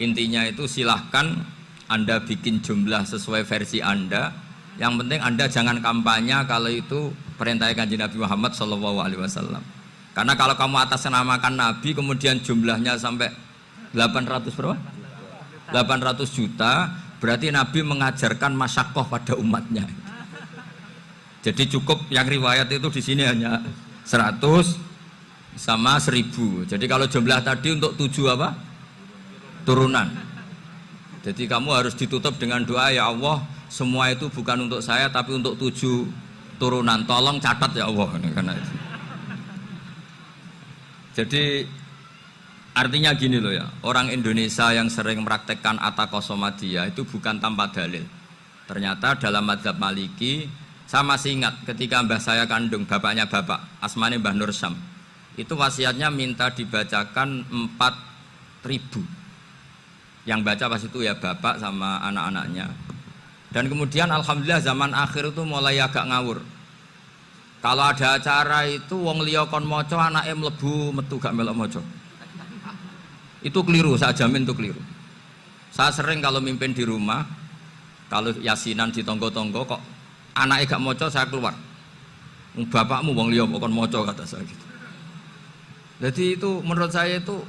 Intinya itu silahkan Anda bikin jumlah sesuai versi Anda. Yang penting Anda jangan kampanye kalau itu perintah Kanjeng Nabi Muhammad SAW. Karena kalau kamu atasnamakan Nabi kemudian jumlahnya sampai 800 berapa? 800 juta, berarti Nabi mengajarkan masyakoh pada umatnya. Jadi cukup yang riwayat itu di sini hanya 100 sama 1000. Jadi kalau jumlah tadi untuk 7 apa? Turunan. Jadi kamu harus ditutup dengan doa, ya Allah, semua itu bukan untuk saya tapi untuk 7 turunan. Tolong catat ya Allah. Karena itu. Jadi artinya gini loh ya, orang Indonesia yang sering mempraktekkan atakosomadiyah itu bukan tanpa dalil. Ternyata dalam mazhab Maliki, saya masih ingat ketika mbah saya kandung, bapaknya bapak, asmane Mbah Nur Syam, itu wasiatnya minta dibacakan 4.000. Yang baca pas itu ya bapak sama anak-anaknya. Dan kemudian alhamdulillah zaman akhir itu mulai agak ngawur. Kalau ada acara itu wong liya kon maca anake mlebu metu gak melok maca. Itu keliru, saya jamin itu keliru. Saya sering kalau mimpin di rumah, kalau yasinan di tonggo-tonggo kok anaknya gak maca saya keluar. Bapakmu wong liya kon maca kata saya gitu. Jadi itu menurut saya itu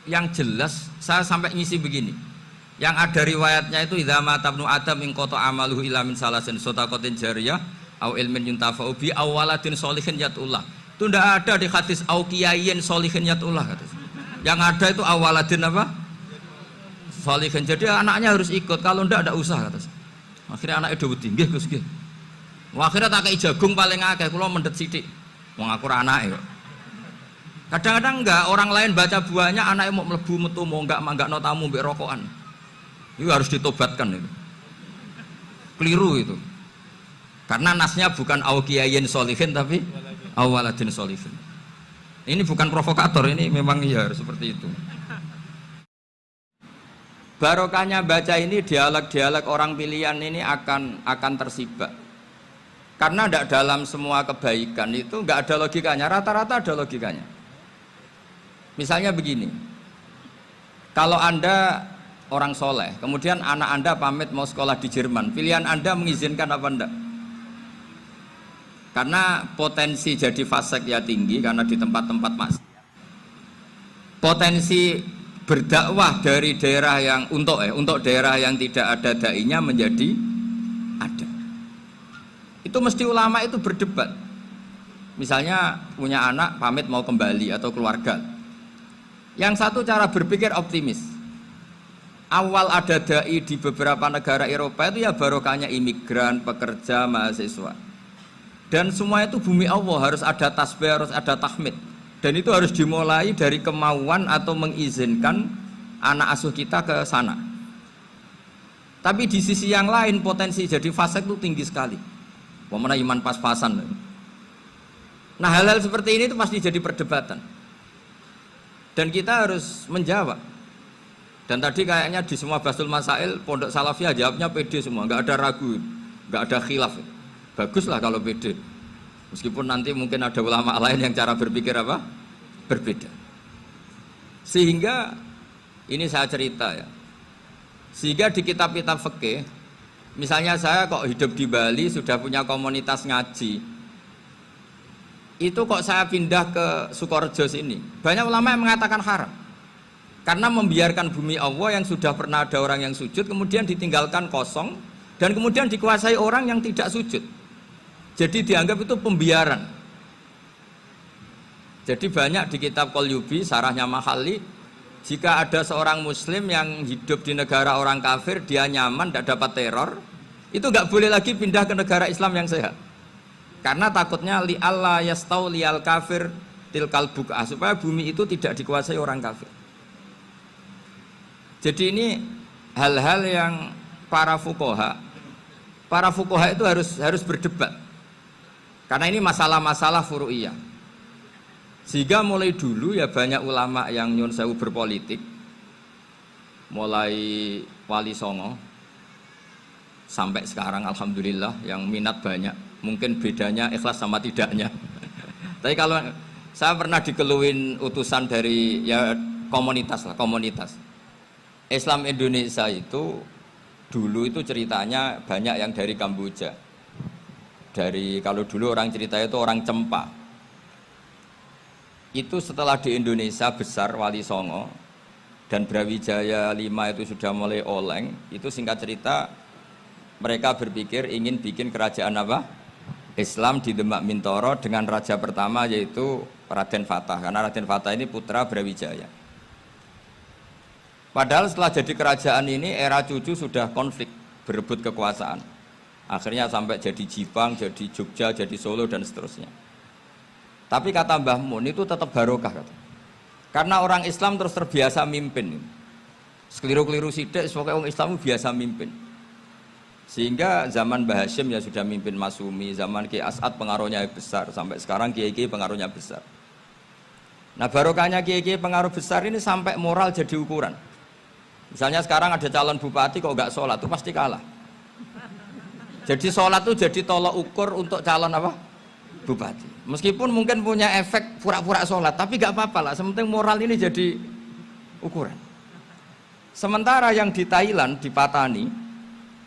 yang jelas, saya sampai ngisi begini. Yang ada riwayatnya itu idza mata ibnu adam in qata amaluhu illa min salasin shadaqatin jariyah au ilmin yuntafa'u bi aw waladin sholihin yatullah. Itu ndak ada di hadis au kiyayin sholihin yatullah kata. Yang ada itu awaladin apa? Sholihin. Jadi anaknya harus ikut, kalau ndak ada usah kata. Akhirnya anaknya do wedi, nggih Gus nggih. Akhirnya tak kei jagung paling akeh, kula mendet sithik. Wong aku ora anake kok. Kadang-kadang enggak, orang lain baca buahnya anaknya mau mlebu metu mau enggak no tamu mbek rokokan. Itu harus ditobatkan itu. Keliru itu. Karena nasnya bukan aukiyayin solihin tapi awaladin solihin. Ini bukan provokator, ini memang iya seperti itu. Barokahnya baca ini dialog-dialog orang pilihan ini akan tersibak. Karena tidak dalam semua kebaikan itu enggak ada logikanya, rata-rata ada logikanya. Misalnya begini, kalau Anda orang soleh, kemudian anak Anda pamit mau sekolah di Jerman, pilihan Anda mengizinkan apa enggak? Karena potensi jadi fasik ya tinggi, karena di tempat-tempat maksiat. Potensi berdakwah dari daerah yang untuk daerah yang tidak ada dai-nya menjadi ada. Itu mesti ulama itu berdebat. Misalnya punya anak pamit mau kembali atau keluarga. Yang satu cara berpikir optimis. Awal ada dai di beberapa negara Eropa itu ya barokahnya imigran, pekerja, mahasiswa. Dan semua itu bumi Allah, harus ada tasbih, harus ada tahmid. Dan itu harus dimulai dari kemauan atau mengizinkan anak asuh kita ke sana. Tapi di sisi yang lain potensi jadi fasik itu tinggi sekali. Wamana iman pas-pasan. Nah hal-hal seperti ini itu pasti jadi perdebatan. Dan kita harus menjawab. Dan tadi kayaknya di semua Basul Masail Pondok Salafiyah jawabnya pede semua, nggak ada ragu, nggak ada khilaf. Baguslah kalau pede. Meskipun nanti mungkin ada ulama lain yang cara berpikir apa? Berbeda. Sehingga ini saya cerita ya. Sehingga di kitab-kitab fikih, misalnya saya kok hidup di Bali sudah punya komunitas ngaji. Itu kok saya pindah ke Sukorejo sini. Banyak ulama yang mengatakan haram. Karena membiarkan bumi Allah yang sudah pernah ada orang yang sujud kemudian ditinggalkan kosong dan kemudian dikuasai orang yang tidak sujud. Jadi dianggap itu pembiaran. Jadi banyak di kitab Qalyubi, sarahnya Mahali, jika ada seorang muslim yang hidup di negara orang kafir, dia nyaman, tidak dapat teror, itu nggak boleh lagi pindah ke negara Islam yang sehat. Karena takutnya li Allah yastau lial kafir tilkal buk'ah, supaya bumi itu tidak dikuasai orang kafir. Jadi ini hal-hal yang para fuqaha itu harus berdebat. Karena ini masalah-masalah furu'iyah. Sehingga mulai dulu ya banyak ulama yang nyun sewu berpolitik. Mulai Wali Songo sampai sekarang alhamdulillah yang minat banyak. Mungkin bedanya ikhlas sama tidaknya. Tapi kalau saya pernah dikeluhin utusan dari ya komunitas. Islam Indonesia itu dulu itu ceritanya banyak yang dari Kamboja. Kalau dulu orang cerita itu orang Cempa. Itu setelah di Indonesia besar Wali Songo dan Brawijaya 5 itu sudah mulai oleng, itu singkat cerita mereka berpikir ingin bikin kerajaan apa? Islam di Demak Mintoro dengan raja pertama yaitu Raden Fatah, karena Raden Fatah ini putra Brawijaya. Padahal setelah jadi kerajaan ini era cucu sudah konflik, berebut kekuasaan. Akhirnya sampai jadi Jipang, jadi Jogja, jadi Solo dan seterusnya. Tapi kata Mbah Mun itu tetap barokah kata. Karena orang Islam terus terbiasa mimpin. Sekeliru-keliru sidik, pokoknya orang Islam biasa mimpin. Sehingga zaman Mbah Hashim ya sudah mimpin Masumi, zaman Ki As'ad pengaruhnya besar, sampai sekarang Kiai-Kiai pengaruhnya besar. Nah barokahnya Kiai-Kiai pengaruh besar ini sampai moral jadi ukuran. Misalnya sekarang ada calon bupati kok nggak sholat, itu pasti kalah. Jadi sholat itu jadi tolok ukur untuk calon apa? Bupati. Meskipun mungkin punya efek pura-pura sholat, tapi nggak apa-apa lah. Sementing moral ini jadi ukuran. Sementara yang di Thailand, di Patani,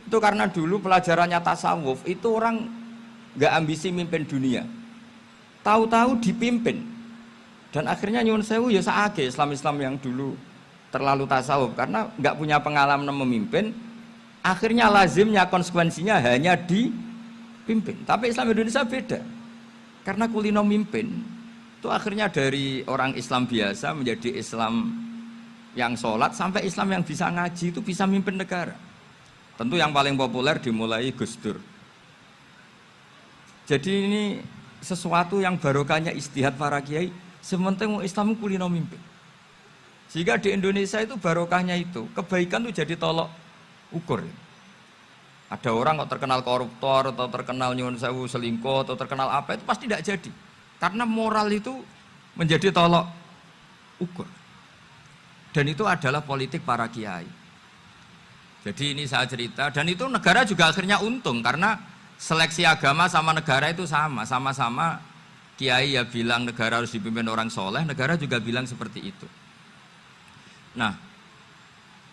itu karena dulu pelajarannya tasawuf, itu orang nggak ambisi mimpin dunia. Tahu-tahu dipimpin. Dan akhirnya nyuwun sewu ya saage Islam-Islam yang dulu terlalu tasawuf karena nggak punya pengalaman memimpin. Akhirnya lazimnya konsekuensinya hanya dipimpin. Tapi Islam Indonesia beda. Karena kulino mimpin, itu akhirnya dari orang Islam biasa menjadi Islam yang sholat, sampai Islam yang bisa ngaji, itu bisa mimpin negara. Tentu yang paling populer dimulai Gus Dur. Jadi ini sesuatu yang barokahnya istihad para kiai, sementing Islam kulino mimpin. Sehingga di Indonesia itu barokahnya itu, kebaikan itu jadi tolok ukur. Ada orang kok terkenal koruptor atau terkenal nyuwun sewu selingkuh atau terkenal apa, itu pasti tidak jadi. Karena moral itu menjadi tolok ukur. Dan itu adalah politik para kiai. Jadi ini saya cerita, dan itu negara juga akhirnya untung karena seleksi agama sama negara itu sama-sama kiai ya bilang negara harus dipimpin orang soleh, negara juga bilang seperti itu. Nah,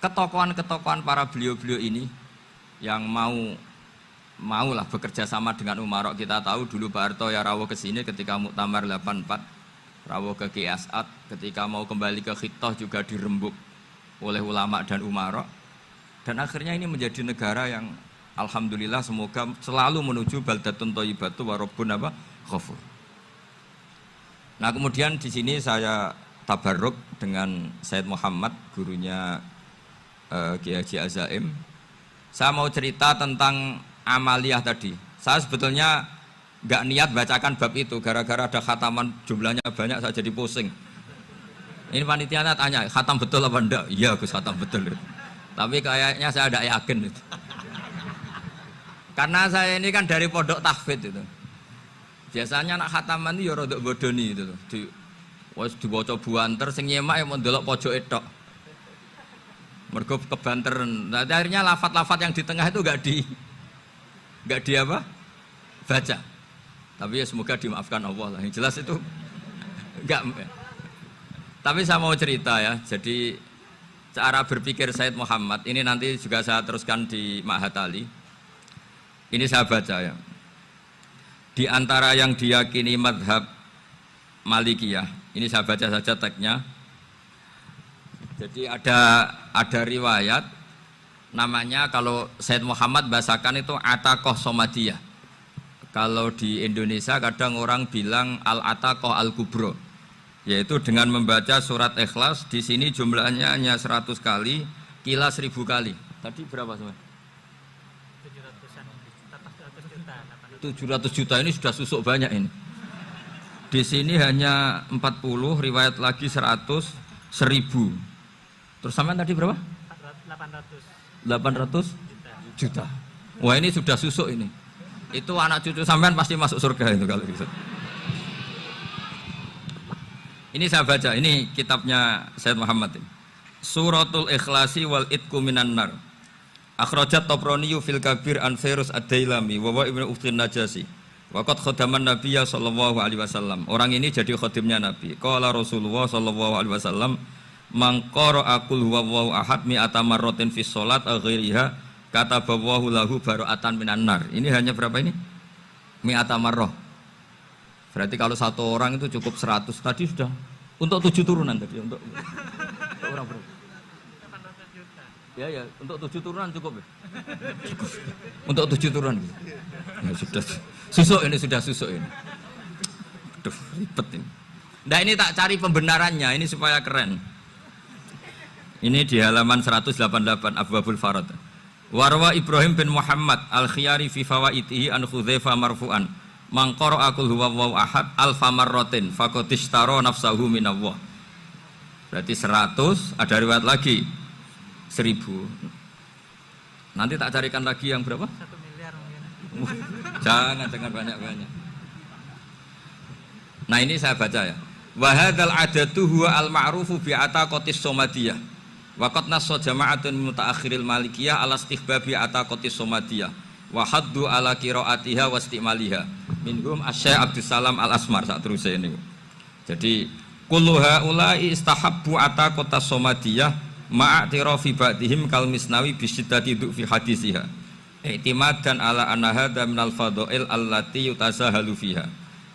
ketokohan-ketokohan para beliau-beliau ini yang mau lah bekerja sama dengan umarok. Kita tahu dulu Pak Harto ya rawuh ke sini ketika Muktamar 84, rawuh ke Ki As'ad, ketika mau kembali ke Khittah juga dirembuk oleh ulama dan umarok. Dan akhirnya ini menjadi negara yang alhamdulillah semoga selalu menuju baldatun thayyibatu wa rabbun apa? Ghafur. Nah, kemudian di sini saya tabarruk dengan Said Muhammad, gurunya Kiai Haji Azaim. Saya mau cerita tentang amaliyah tadi. Saya sebetulnya nggak niat bacakan bab itu, gara-gara ada khataman jumlahnya banyak saya jadi pusing. Ini panitianya tanya, khatam betul apa enggak? Iya Gus, khatam betul. Tapi kayaknya saya tidak yakin itu. Karena saya ini kan dari pondok tahfidz itu. Biasanya anak khataman itu ya rodok bodoni itu. Wes dibaca buanter sing nyemak ya mau ndelok pojoke tok. Mergo kebanteren. Nah, akhirnya lafat-lafat yang di tengah itu enggak di apa? Baca. Tapi ya semoga dimaafkan Allah lah. Yang jelas itu enggak. Tapi saya mau cerita ya. Jadi cara berpikir Said Muhammad ini nanti juga saya teruskan di Ma'had Ali. Ini saya baca ya. Di antara yang diyakini madhab Malikiyah, ini saya baca saja teksnya. Jadi ada riwayat namanya, kalau Said Muhammad bahasakan itu Ataqoh Somadiyah. Kalau di Indonesia kadang orang bilang Al-Ataqoh Al-Kubro, yaitu dengan membaca surat Ikhlas. Di sini jumlahnya hanya 100 kali, kila 1000 kali. Tadi berapa semua? 700 juta, ini sudah susuk banyak ini. Di sini hanya 40, riwayat lagi 100, 1000. Terus sampai tadi berapa? 800 juta. Wah, ini sudah susuk ini. Itu anak cucu sampean pasti masuk surga itu kalau gitu. Ini saya baca, ini kitabnya Said Muhammad. Suratul Ikhlasi wal Itqu minan nar. Akhrajat Tabrani fil Kabir an Fairuz Ad-Dailami wa Ibnu Uftin Najasi. Waqad khadaman Nabiyya sallallahu alaihi wasallam. Orang ini jadi khadimnya Nabi. Qala Rasulullah sallallahu alaihi wasallam, mangkoro akul huwallahu ahad mi'ata marratin fi sholat ghairiha kata bawahu lahu baro'atan minan nar. Ini hanya berapa ini? Mi'ata marrah. Berarti kalau satu orang itu cukup 100. Tadi sudah untuk 7 turunan tadi untuk orang berapa? 800 juta. Ya, untuk 7 turunan cukup ya? Cukup. Untuk 7 turunan. Ya, sudah susuk ini, sudah susuk ini. Aduh, ribet ini. Nah, ini tak cari pembenarannya, ini supaya keren. Ini di halaman 188 Abwabul Farad. Warwa Ibrahim bin Muhammad al-Khiyari fi fawaitihi an Khudzaifa marfu'an. Man qara'a qul huwallahu ahad alfa marratin faqad ishtara nafsahu minallah. Berarti 100, ada riwayat lagi 1000. Nanti tak carikan lagi yang berapa? 1 miliar mungkin. Jangan banyak-banyak. Nah, ini saya baca ya. Wa hadzal adatu huwa al-ma'rufu bi ataqatis somadiyah. Wa qad nassa jama'atun mutaakhiril malikiyah ala istihbabi ataqatis somadiyah wa haddu ala qiraatiha wa istimaliha. Minhum Asy-Syaikh Abdus Salam Al-Asmar sak teruse niku. Jadi kullu haula'i istahabbu ataqatas somadiyah ma'atirafi ba'dihim kal misnawi bi syiddati fi hadisiha. I'timadan ala anna hadza minal fadha'il allati yutasahalu fiha.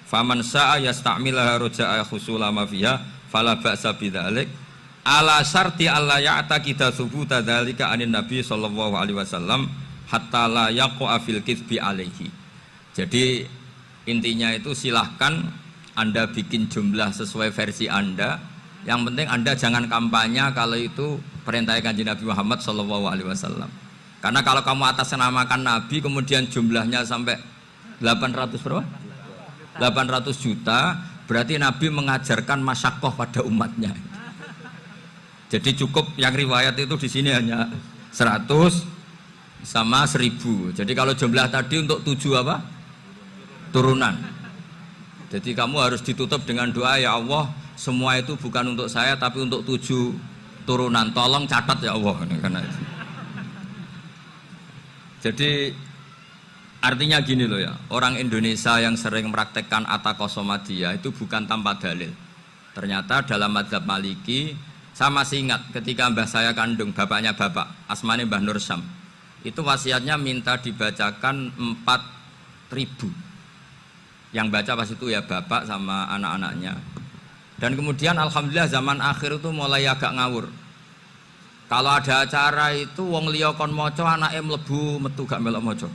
Faman sa'a yasta'milaha roja'a khusula ma fiha fala ba'sa bidzalik ala syarti alla ya'taqida thubuta dzalika anin nabi sallallahu alaihi wasallam hatta la yaqa fil kitsbi alaihi. Jadi intinya itu silahkan Anda bikin jumlah sesuai versi Anda, yang penting Anda jangan kampanye kalau itu perintah Kanjeng Nabi Muhammad sallallahu alaihi wasallam. Karena kalau kamu atasnamakan nabi kemudian jumlahnya sampai 800 berapa? 800 juta, berarti Nabi mengajarkan masyakoh pada umatnya. Jadi cukup yang riwayat itu di sini hanya 100 sama 1000. Jadi kalau jumlah tadi untuk 7 apa? Turunan. Jadi kamu harus ditutup dengan doa, ya Allah, semua itu bukan untuk saya tapi untuk 7 turunan. Tolong catat ya Allah. Karena itu. Jadi artinya gini loh ya, orang Indonesia yang sering mempraktekkan ataqosomadiyah itu bukan tanpa dalil. Ternyata dalam madzhab Maliki, saya masih ingat ketika mbah saya kandung, bapaknya bapak, asmane Mbah Nur Syam, itu wasiatnya minta dibacakan 4.000. Yang baca pas itu ya bapak sama anak-anaknya. Dan kemudian alhamdulillah zaman akhir itu mulai agak ngawur. Kalau ada acara itu wong liya kon maca anake mlebu metu gak melok maca.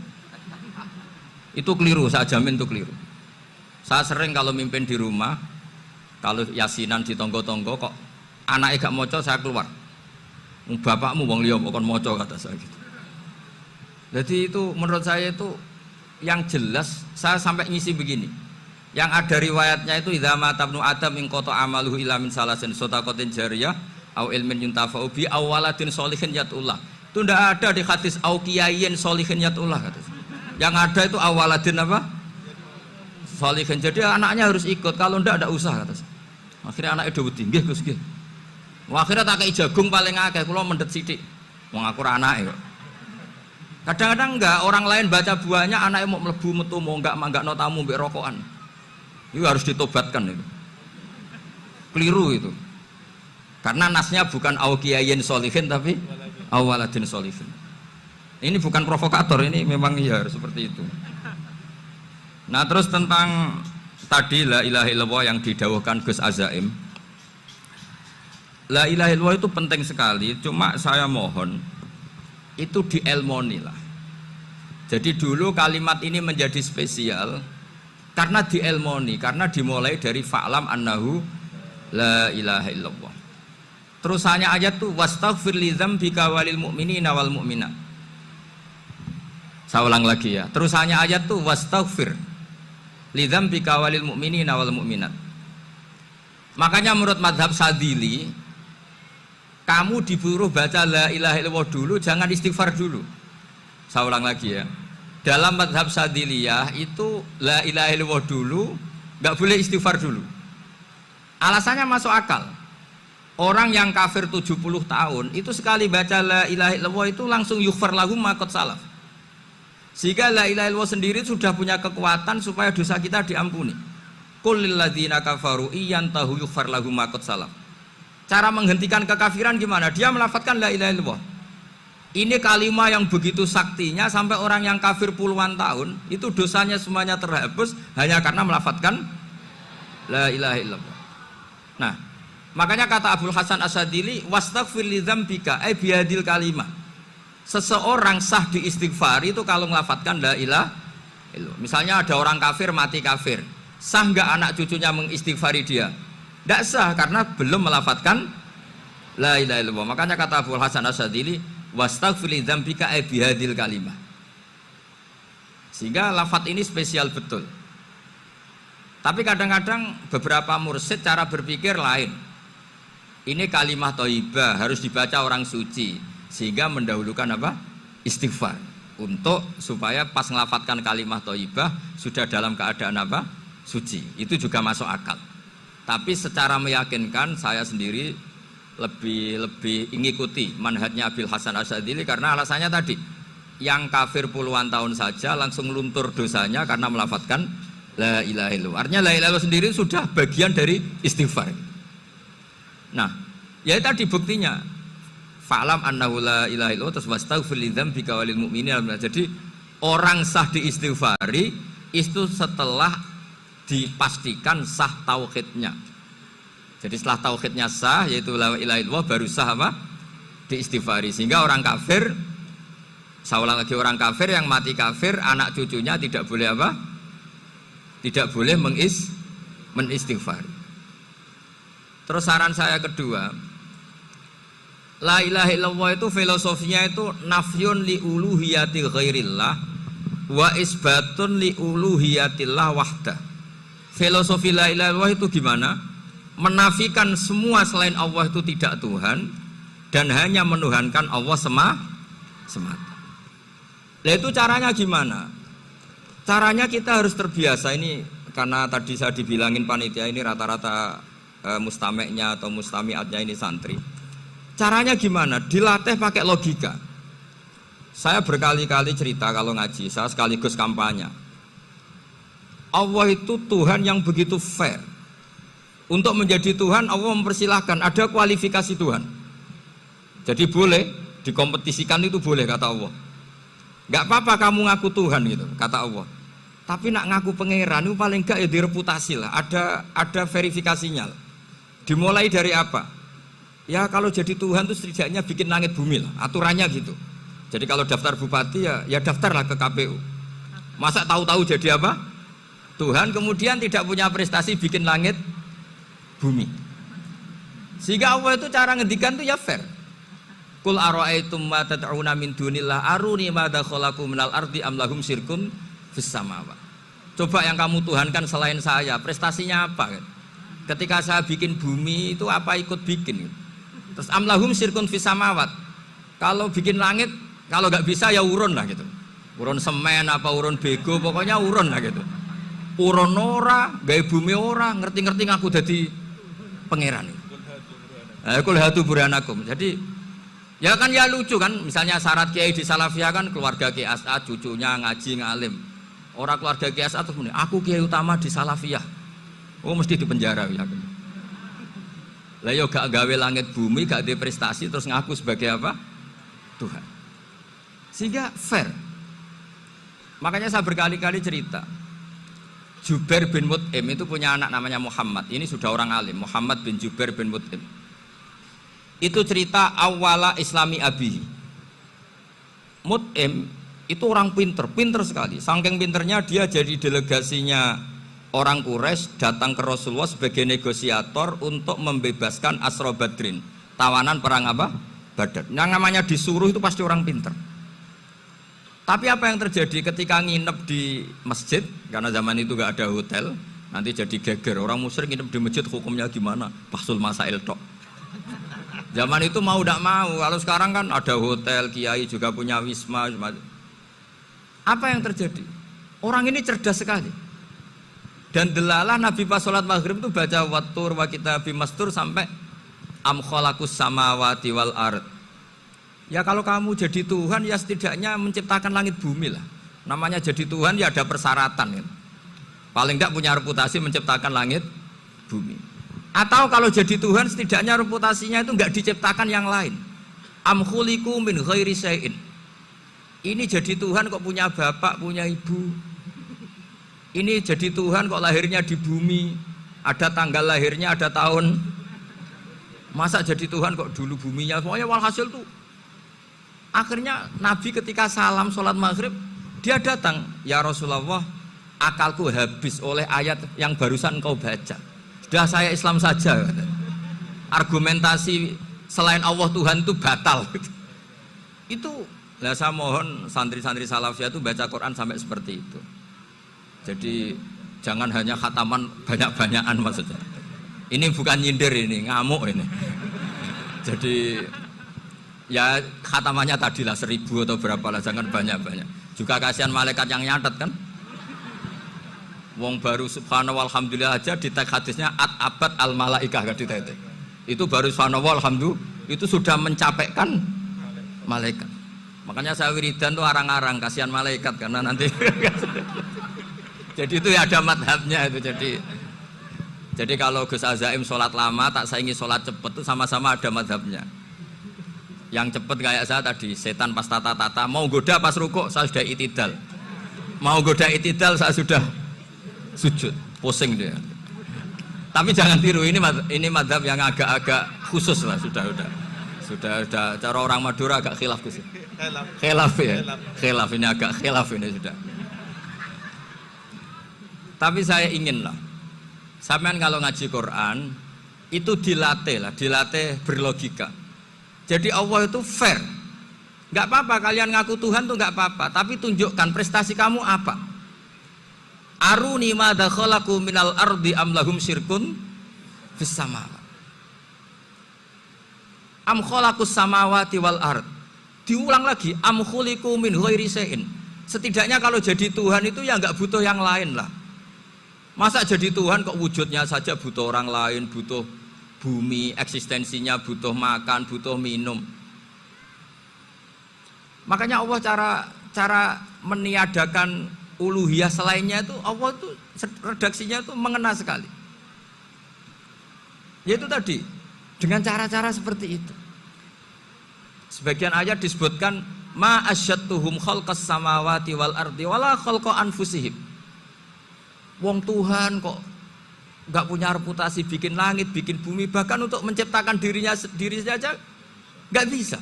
Itu keliru, saya jamin itu keliru. Saya sering kalau mimpin di rumah, kalau yasinan di tonggo-tonggo kok anaknya gak moco, saya keluar. Bapakmu wong liya kok moco, kata saya gitu. Jadi itu menurut saya itu yang jelas, saya sampai ngisi begini. Yang ada riwayatnya itu idza mata ibnu adam in qata amaluhu illa min salasin shadaqatin jariyah au ilmin yuntafa'u bi aw waladin sholihin yatullah. Itu ndak ada di hadis au kiyayin sholihin yatullah, kata saya. Yang ada itu awaladin apa? Sholihin. Jadi anaknya harus ikut, kalau ndak usah, kata saya. Akhirnya anaknya udah wedi, nggih Gus nggih. Akhirnya tak kei jagung paling akeh, kula mendet sithik. Wong aku ora anake kok. Kadang-kadang enggak, orang lain baca buahnya, anaknya mau mlebu metu mau enggak manggakno tamu mbek rokokan. Itu harus ditobatkan itu. Keliru itu. Karena nasnya bukan au kiyayin sholihin tapi awaladin sholihin. Ini bukan provokator, ini memang ya seperti itu. Nah terus tentang tadi la ilaha illallah yang didawuhkan Gus Azaim. La ilaha illallah itu penting sekali, cuma saya mohon itu dielmoni lah. Jadi dulu kalimat ini menjadi spesial karena dielmoni, karena dimulai dari fa'lam annahu la ilaha illallah. Terusannya ayat tuh wastaghfir li dzambika walil mu'minina wal mu'minat. Saya ulang lagi ya. Terusannya ayat tuh wastaghfir li dzambika walil mu'minina wal mu'minat. Makanya menurut mazhab Sadili, kamu disuruh baca la ilaha illallah dulu, jangan istighfar dulu. Saya ulang lagi ya. Dalam mazhab Sadiliyah itu la ilaha illallah dulu, nggak boleh istighfar dulu. Alasannya masuk akal. Orang yang kafir 70 tahun itu sekali baca la ilaha illallah itu langsung yughfar lahum ma qad salaf. Sehingga la ilaha illallah sendiri sudah punya kekuatan supaya dosa kita diampuni. Qul lil ladzina kafaru iyantahu yughfar lahum ma qad salaf. Cara menghentikan kekafiran gimana? Dia melafadzkan la ilaha illallah. Ini kalimat yang begitu saktinya sampai orang yang kafir puluhan tahun itu dosanya semuanya terhapus hanya karena melafadzkan la ilaha illallah. Nah, makanya kata Abul Hasan Asyadzili, wastaghfir li dzambika ay bihadil kalimah. Seseorang sah di istighfar itu kalau melafadzkan la ilaha illallah. Misalnya ada orang kafir mati kafir, sah enggak anak cucunya mengistighfari dia? Tidak sah karena belum melafadzkan la ilaha illallah. Makanya kata Abul Hasan Asyadzili, wastaghfir li dzambika ay bihadil kalimah. Sehingga lafadz ini spesial betul. Tapi kadang-kadang beberapa mursyid cara berpikir lain. Ini kalimah thayyibah harus dibaca orang suci sehingga mendahulukan apa? Istighfar. Untuk supaya pas ngelafatkan kalimah thayyibah sudah dalam keadaan apa? Suci. Itu juga masuk akal. Tapi secara meyakinkan saya sendiri lebih mengikuti manhajnya Abil Hasan Asyadzili karena alasannya tadi yang kafir puluhan tahun saja langsung luntur dosanya karena melafadzkan la ilaha illallah. Artinya la ilaha illallah sendiri sudah bagian dari istighfar. Nah, ya tadi buktinya fa'lam annahu la ilaha illallah terus wastaghfir li dzambika walil mu'minin. Jadi orang sah diistighfari itu setelah dipastikan sah tauhidnya. Jadi setelah tauhidnya sah yaitu la ilaha illallah baru sah apa? Diistighfari. Sehingga orang kafir, saya ulang lagi, orang kafir yang mati kafir anak cucunya tidak boleh apa? Tidak boleh menistighfari. Terus saran saya kedua, la ilaha illallah itu filosofinya itu nafyun li uluhiyati ghairillah wa isbatun li uluhiyatillah wahdah. Filosofi la ilaha illallah itu gimana? Menafikan semua selain Allah itu tidak Tuhan dan hanya menuhankan Allah semata. Nah itu caranya gimana? Caranya kita harus terbiasa ini karena tadi saya dibilangin panitia ini rata-rata mustameknya atau mustamiatnya ini santri. Caranya gimana? Dilatih pakai logika. Saya berkali-kali cerita kalau ngaji, saya sekaligus kampanye. Allah itu Tuhan yang begitu fair. Untuk menjadi Tuhan Allah mempersilahkan, ada kualifikasi Tuhan. Jadi boleh dikompetisikan itu boleh kata Allah. Gak apa-apa kamu ngaku Tuhan gitu kata Allah. Tapi nak ngaku pangeran itu paling gak ya direputasi lah. Ada verifikasinya. Dimulai dari apa? Ya kalau jadi Tuhan itu setidaknya bikin langit bumi lah. Aturannya gitu. Jadi kalau daftar bupati ya daftarlah ke KPU. Masa tahu-tahu jadi apa? Tuhan kemudian tidak punya prestasi bikin langit bumi. Sehingga Allah itu cara ngendikan itu ya fair. Qul ara'aitum ma tad'una min dunillah aruni madza khalaqu minal ardi am lahum syirkun fis samawat. Coba yang kamu tuhankan selain saya, prestasinya apa? Ketika saya bikin bumi itu apa ikut bikin? Terus am lahum syirkun fis samawat. Kalau bikin langit, kalau nggak bisa ya urun lah gitu. Urun semen apa urun bego, pokoknya urun lah gitu. Urun ora, gawe bumi ora, ngerti-ngerti ngaku dadi pangeran. Kul hatu burhanakum. Jadi ya kan ya lucu kan, misalnya syarat kiai di Salafiyah kan keluarga Kiai As'ad, cucunya ngaji ngalim. Orang keluarga Kiai As'ad terus muni, aku kiai utama di Salafiyah. Oh mesti di penjara ya. Lah yo gak gawe langit bumi, gak ada prestasi terus ngaku sebagai apa? Tuhan. Sehingga fair. Makanya saya berkali-kali cerita. Jubair bin Mut'im itu punya anak namanya Muhammad. Ini sudah orang alim, Muhammad bin Jubair bin Mut'im. Itu cerita awala islami abihi. Mut'im itu orang pinter sekali. Saking pinternya dia jadi delegasinya orang Quraisy datang ke Rasulullah sebagai negosiator untuk membebaskan Asra Badrin, tawanan perang apa? Badar. Yang namanya disuruh itu pasti orang pinter. Tapi apa yang terjadi ketika nginep di masjid? Karena zaman itu gak ada hotel, nanti jadi geger. Orang musyrik nginep di masjid hukumnya gimana? Bahsul masail tok. Zaman itu mau tidak mau, kalau sekarang kan ada hotel, kiai juga punya wisma. Apa yang terjadi? Orang ini cerdas sekali. Dan delalah Nabi pas sholat maghrib itu baca wattur wa kitabim mastur sampai am khalaqus samawati wal ard. Ya kalau kamu jadi Tuhan ya setidaknya menciptakan langit bumi lah. Namanya jadi Tuhan ya ada persyaratan kan. Paling tidak punya reputasi menciptakan langit bumi. Atau kalau jadi Tuhan setidaknya reputasinya itu nggak diciptakan yang lain. Am khuliqu min ghairi syai'in. Ini jadi Tuhan kok punya bapak, punya ibu. Ini jadi Tuhan kok lahirnya di bumi, ada tanggal lahirnya, ada tahun. Masa jadi Tuhan kok dulu buminya? Pokoknya walhasil tuh. Akhirnya Nabi ketika salam sholat maghrib, dia datang, ya Rasulullah, akalku habis oleh ayat yang barusan kau baca. Sudah saya Islam saja. Argumentasi selain Allah Tuhan itu batal. Itu, lah saya mohon santri-santri salafiyah itu baca Quran sampai seperti itu. Jadi jangan hanya khataman banyak-banyakan maksudnya. Ini bukan nyindir ini, ngamuk ini. Jadi ya khatamannya tadilah 1000 atau berapa lah, jangan banyak-banyak. Juga kasihan malaikat yang nyatet kan. Wong baru subhanallah alhamdulillah aja di tag hadisnya abad al malaikah kan ditetek. Itu baru subhanallah alhamdulillah itu sudah mencapaikan malaikat. Makanya saya wiridan tuh arang-arang kasihan malaikat karena nanti jadi itu ya ada madhabnya itu. Jadi kalau Gus Azaim sholat lama tak saingi sholat cepet itu sama-sama ada madhabnya. Yang cepet kayak saya tadi setan pas tata-tata mau goda pas rukuk saya sudah itidal, mau goda itidal saya sudah sujud, pusing dia. Tapi jangan tiru, ini madhab yang agak-agak khusus lah, sudah cara orang Madura agak khilaf sih. Khilaf ya, khilaf ini agak khilaf ini sudah. Tapi saya ingin lah, sampean kalau ngaji Quran itu dilatih berlogika. Jadi Allah itu fair, nggak apa-apa kalian ngaku Tuhan tuh nggak apa-apa, tapi tunjukkan prestasi kamu apa. Aruni madza khalaqu minal ardi am lahum syirkun fis samawati. Am khalaqus samawati wal ard. Diulang lagi, am khuliqu min ghairi syai'in. Setidaknya kalau jadi Tuhan itu ya nggak butuh yang lain lah. Masa jadi Tuhan kok wujudnya saja butuh orang lain, butuh bumi, eksistensinya butuh makan, butuh minum. Makanya Allah cara meniadakan uluhiyah selainnya itu Allah itu redaksinya itu mengena sekali. Yaitu tadi dengan cara-cara seperti itu. Sebagian ayat disebutkan ma asyattuhum khalqas samawati wal ardi wala khalqa anfusihim. Wong Tuhan kok nggak punya reputasi bikin langit, bikin bumi, bahkan untuk menciptakan dirinya sendiri saja nggak bisa.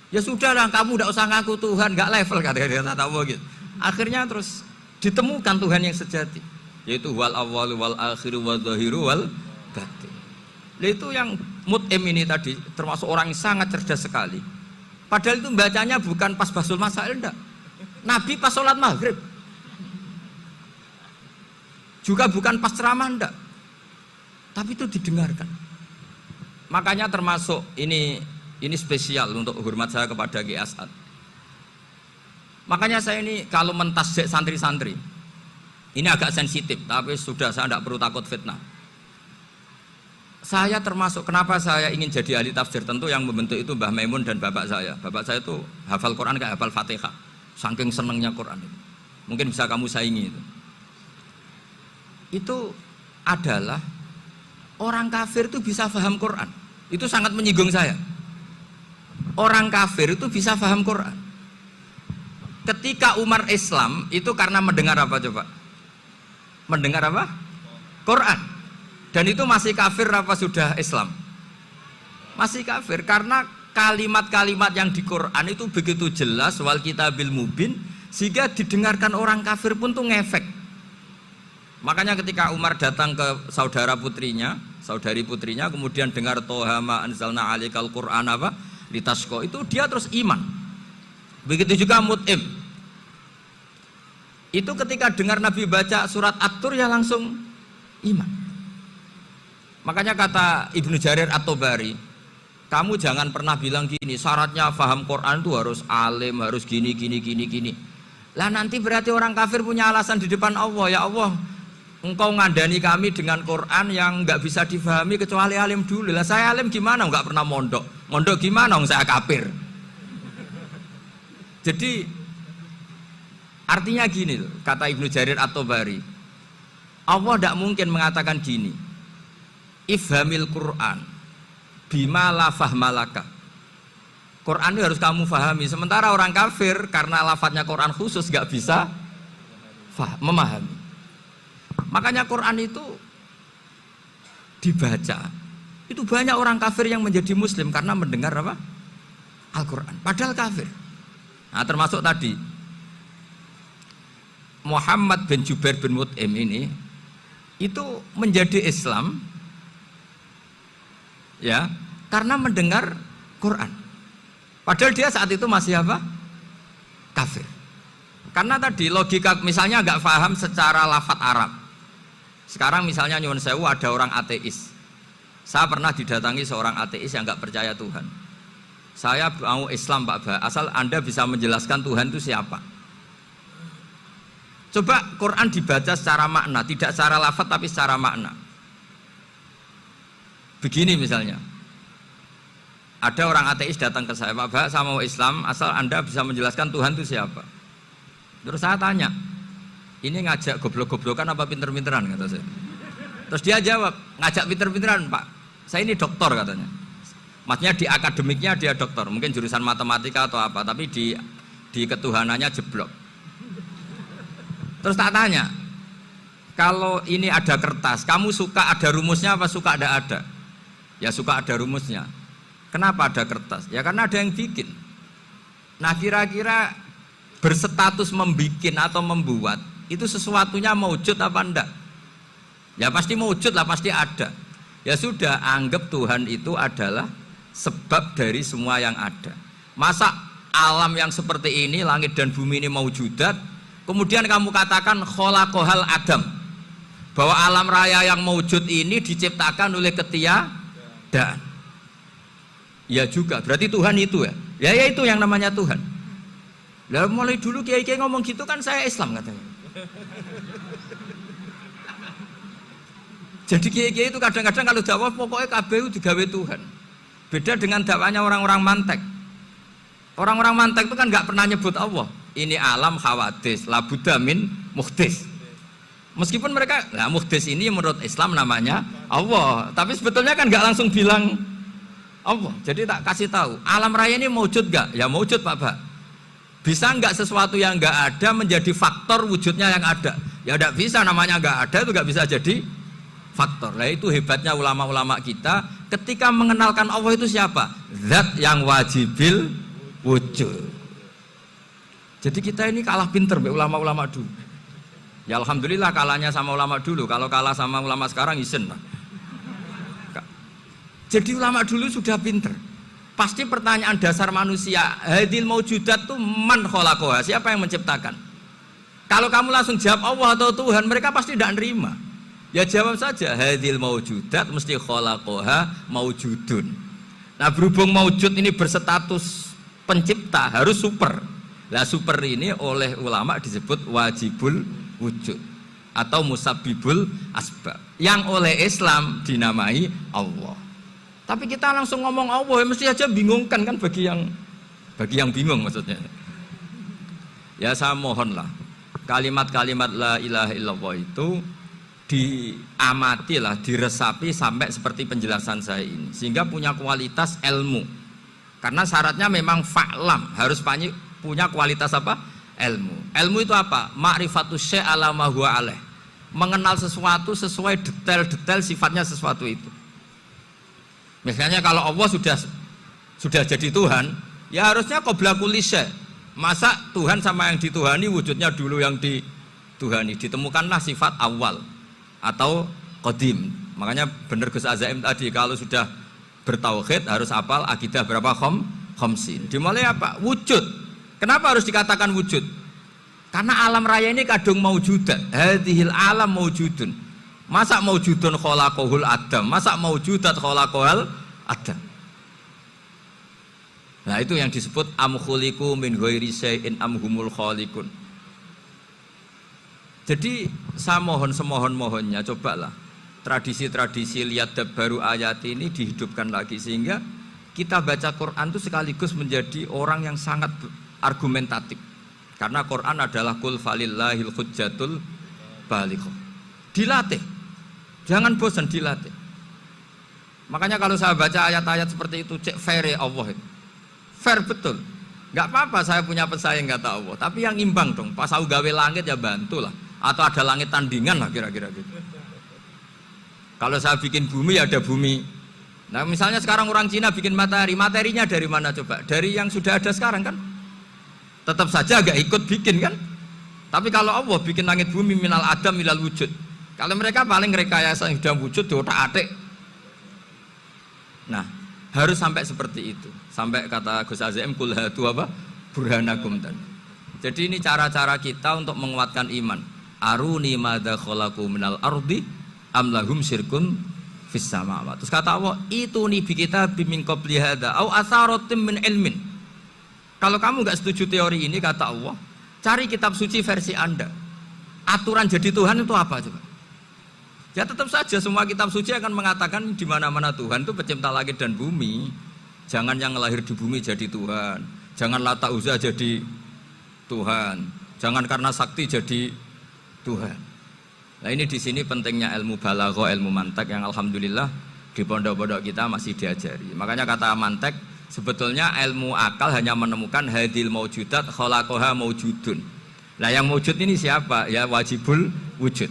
Ya sudahlah, kamu tidak usah ngaku Tuhan, nggak level kata-kata Allah gitu. Akhirnya terus ditemukan Tuhan yang sejati, yaitu wal awwalu wal akhiru wal zahiru wal batin. Itu yang mut'im ini tadi termasuk orang yang sangat cerdas sekali. Padahal itu bacanya bukan pas basul masail, enggak. Nabi pas sholat maghrib. Juga bukan pas ceramah, enggak. Tapi itu didengarkan. Makanya termasuk ini spesial untuk hormat saya kepada Ki As'ad. Makanya saya ini kalau mentasjek santri-santri, ini agak sensitif, tapi sudah saya tidak perlu takut fitnah. Saya termasuk, kenapa saya ingin jadi ahli tafsir, tentu yang membentuk itu Mbah Maimun dan bapak saya. Bapak saya itu hafal Quran kayak hafal Fatihah, saking senengnya Quran itu. Mungkin bisa kamu saingi itu. Itu adalah orang kafir itu bisa paham Quran. Itu sangat menyinggung saya. Orang kafir itu bisa paham Quran. Ketika Umar Islam itu karena mendengar apa coba? Mendengar apa? Quran. Dan itu masih kafir apa sudah Islam? Masih kafir karena kalimat-kalimat yang di Quran itu begitu jelas wal kitabil mubin sehingga didengarkan orang kafir pun tuh ngefek. Makanya ketika Umar datang ke saudari putrinya kemudian dengar Toha ma anzalna alikal Quran apa? Litasko itu dia terus iman. Begitu juga Mut'im. Itu ketika dengar Nabi baca surat At-Tur ya langsung iman. Makanya kata Ibnu Jarir At-Tabari, kamu jangan pernah bilang gini, syaratnya paham Quran itu harus alim, harus gini. Lah nanti berarti orang kafir punya alasan di depan Allah, ya Allah, engkau ngandani kami dengan Quran yang nggak bisa difahami kecuali alim dulu. Lah saya alim gimana? Nggak pernah mondok. Mondok gimana? Saya kafir. Jadi artinya gini loh, kata Ibnu Jarir At-Tabari. Allah tidak mungkin mengatakan gini, ifhamil Quran bima la fahmalaka. Quran itu harus kamu fahami. Sementara orang kafir karena lafadznya Quran khusus gak bisa memahami. Makanya Quran itu dibaca. Itu banyak orang kafir yang menjadi muslim karena mendengar apa? Al-Quran. Padahal kafir. Nah termasuk tadi Muhammad bin Jubair bin Mut'im ini itu menjadi Islam ya karena mendengar Quran. Padahal dia saat itu masih apa? Kafir. Karena tadi logika misalnya nggak paham secara lafadz Arab. Sekarang misalnya nyuwun sewu ada orang ateis. Saya pernah didatangi seorang ateis yang nggak percaya Tuhan. Saya mau Islam Pak Ba, asal Anda bisa menjelaskan Tuhan itu siapa. Coba Quran dibaca secara makna, tidak secara lafadz tapi secara makna. Begini misalnya, ada orang ateis datang ke saya, Pak Ba, saya mau Islam, asal Anda bisa menjelaskan Tuhan itu siapa. Terus saya tanya, ini ngajak goblok-goblokan apa pinter-pinteran kata saya. Terus dia jawab, ngajak pinter-pinteran Pak, saya ini doktor katanya. Maksudnya di akademiknya dia doktor, mungkin jurusan matematika atau apa, tapi di ketuhanannya jeblok. Terus tak tanya, kalau ini ada kertas, kamu suka ada rumusnya apa suka ada? Ya suka ada rumusnya. Kenapa ada kertas? Ya karena ada yang bikin. Nah kira-kira berstatus membikin atau membuat itu sesuatunya mewujud apa enggak? Ya pasti mewujud lah, pasti ada. Ya sudah, anggap Tuhan itu adalah sebab dari semua yang ada. Masa alam yang seperti ini, langit dan bumi ini mewujudat, kemudian kamu katakan kholaqohal adam, bahwa alam raya yang mewujud ini diciptakan oleh ketiadaan. Ya juga, berarti Tuhan itu ya. Ya itu yang namanya Tuhan. Lalu mulai dulu kiai-kiai ngomong gitu kan saya Islam katanya. Jadi kiai-kiai itu kadang-kadang kalau dakwah pokoknya KBU digawe Tuhan. Beda dengan dakwanya orang-orang mantek. Orang-orang mantek itu kan nggak pernah nyebut Allah. Ini alam hawadis, la budda min muhdis. Meskipun mereka, nah muhdis ini menurut Islam namanya Allah. Tapi sebetulnya kan nggak langsung bilang Allah. Jadi tak kasih tahu, alam raya ini mewujud nggak? Ya mewujud Pak. Bisa nggak sesuatu yang nggak ada menjadi faktor wujudnya yang ada? Ya nggak bisa, namanya nggak ada itu nggak bisa jadi faktor. Nah itu hebatnya ulama-ulama kita ketika mengenalkan Allah itu siapa? Zat yang wajibil wujud. Jadi kita ini kalah pinter be ulama-ulama dulu. Ya alhamdulillah kalahnya sama ulama dulu. Kalau kalah sama ulama sekarang isen lah. Jadi ulama dulu sudah pinter. Pasti pertanyaan dasar manusia, hadil maujudat itu man kholaqoha, siapa yang menciptakan? Kalau kamu langsung jawab Allah atau Tuhan, mereka pasti tidak nerima. Ya jawab saja, hadil maujudat mesti kholaqoha maujudun. Nah berhubung maujud ini berstatus pencipta, harus super. Nah super ini oleh ulama disebut wajibul wujud atau musabbibul asbab, yang oleh Islam dinamai Allah. Tapi kita langsung ngomong Allah, mesti aja bingungkan kan bagi yang bingung maksudnya. Ya saya mohonlah kalimat-kalimat la ilaha illallah itu diamatilah, diresapi sampai seperti penjelasan saya ini, sehingga punya kualitas ilmu. Karena syaratnya memang fa'lam, harus punya kualitas apa? Ilmu. Ilmu itu apa? Ma'rifatus syai' ala ma huwa alaih. Mengenal sesuatu sesuai detail-detail sifatnya sesuatu itu. Misalnya kalau Allah sudah jadi Tuhan, ya harusnya qabla kulli syai'. Masa Tuhan sama yang dituhani wujudnya dulu yang dituhani? Ditemukanlah sifat awal atau qadim. Makanya benar Gus Azaim tadi, kalau sudah bertauhid harus hafal akidah berapa khamsin. Dimulai apa? Wujud. Kenapa harus dikatakan wujud? Karena alam raya ini kadung maujudat. Hadhil alam maujudun. Masa maujudun kholaqohul adam? Masa maujudat kholaqohal adam? Nah itu yang disebut am khuliqu min ghairi syai'in am humul khaliqun. Jadi saya mohon semohon-mohonnya, cobalah tradisi-tradisi lihat baru ayat ini dihidupkan lagi, sehingga kita baca Quran itu sekaligus menjadi orang yang sangat argumentatif. Karena Quran adalah kul falillahil hujjatul balighah. Dilatih. Jangan bosan dilatih. Makanya kalau saya baca ayat-ayat seperti itu, cek fair Allah itu. Fair betul. Enggak apa-apa saya punya pesaing kata Allah, tapi yang imbang dong. Pas aku gawe langit ya bantulah. Atau ada langit tandingan lah kira-kira gitu. Kalau saya bikin bumi ya ada bumi. Nah misalnya sekarang orang Cina bikin matahari, materinya dari mana coba? Dari yang sudah ada sekarang kan? Tetap saja agak ikut bikin kan? Tapi kalau Allah bikin langit bumi minal adam minal wujud. Kalau mereka paling rekayasa yang sudah wujud di otak-atik. Nah, harus sampai seperti itu. Sampai kata Gus Azim kul hatu apa? Burhanakum dan. Jadi ini cara-cara kita untuk menguatkan iman. Aruni madza khalaqu minal ardi am lahum syirkun fis samawati. Terus kata Allah, itu nih bi kitabim min qabli hadza au atharatim min ilmin. Kalau kamu enggak setuju teori ini kata Allah, cari kitab suci versi Anda. Aturan jadi Tuhan itu apa coba? Ya tetap saja semua kitab suci akan mengatakan di mana-mana Tuhan itu pencipta langit dan bumi. Jangan yang lahir di bumi jadi Tuhan. Jangan Lata Uzza jadi Tuhan. Jangan karena sakti jadi Tuhan. Nah ini di sini pentingnya ilmu balaghah, ilmu mantek yang alhamdulillah di pondok-pondok kita masih diajari. Makanya kata mantek sebetulnya ilmu akal hanya menemukan hadil maujudat khalaqaha maujudun. Nah yang maujud ini siapa? Ya wajibul wujud.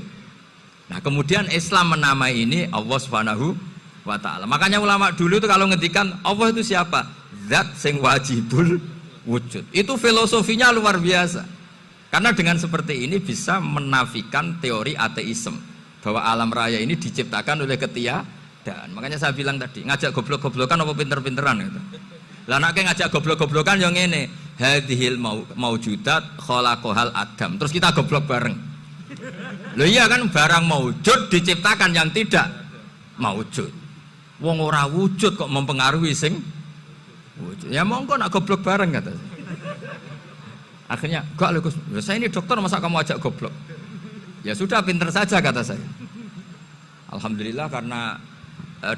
Nah kemudian Islam menamai ini Allah Subhanahu wa ta'ala. Makanya ulama dulu itu kalau ngendikan Allah itu siapa? Zat sing wajibul wujud. Itu filosofinya luar biasa. Karena dengan seperti ini bisa menafikan teori ateisme bahwa alam raya ini diciptakan oleh ketiadaan. Makanya saya bilang tadi, ngajak goblok-goblokan apa pinter-pinteran gitu. Lah nek ngajak goblok-goblokan yang ngene, hadhil maujudat khalaqahal adam. Terus kita goblok bareng. Loh iya kan barang maujud diciptakan yang tidak maujud. Wong ora wujud kok mempengaruhi sing wujud. Ya monggo nak goblok bareng kata. Akhirnya, enggak lho Gus. Saya ini dokter masa kamu ajak goblok? Ya sudah pinter saja kata saya. Alhamdulillah karena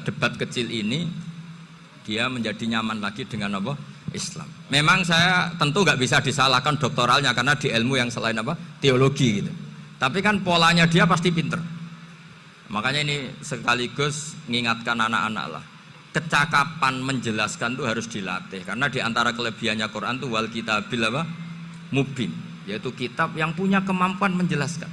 debat kecil ini dia menjadi nyaman lagi dengan apa? Islam. Memang saya tentu nggak bisa disalahkan doktoralnya karena di ilmu yang selain apa? Teologi gitu. Tapi kan polanya dia pasti pinter. Makanya ini sekaligus mengingatkan anak-anak lah. Kecakapan menjelaskan itu harus dilatih. Karena di antara kelebihannya Quran itu wal kitabil apa? Mubin. Yaitu kitab yang punya kemampuan menjelaskan.